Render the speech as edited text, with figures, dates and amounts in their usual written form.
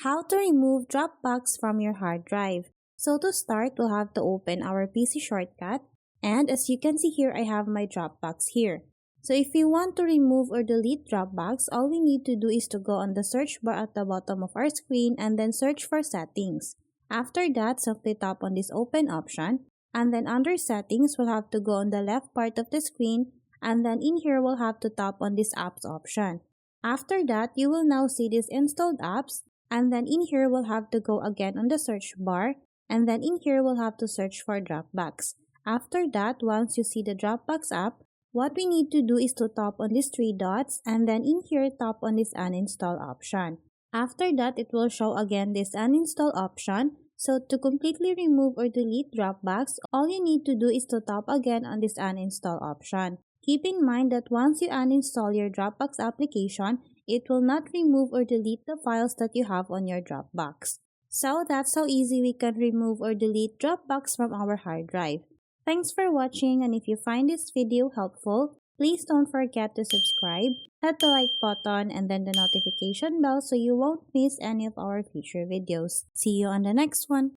How to remove Dropbox from your hard drive. So to start, we'll have to open our PC shortcut. And as you can see here, I have my Dropbox here. So if you want to remove or delete Dropbox, all we need to do is to go on the search bar at the bottom of our screen and then search for settings. After that, simply tap on this open option. And then under settings, we'll have to go on the left part of the screen. And then in here, we'll have to tap on this apps option. After that, you will now see this installed apps. And then in here, we'll have to go again on the search bar. And then in here, we'll have to search for Dropbox. After that, once you see the Dropbox app, what we need to do is to tap on these three dots and then in here tap on this uninstall option. After that, it will show again this uninstall option. So to completely remove or delete Dropbox, all you need to do is to tap again on this uninstall option. Keep in mind that once you uninstall your Dropbox application, it will not remove or delete the files that you have on your Dropbox. So that's how easy we can remove or delete Dropbox from our hard drive. Thanks for watching, and if you find this video helpful, please don't forget to subscribe, hit the like button, and then the notification bell so you won't miss any of our future videos. See you on the next one.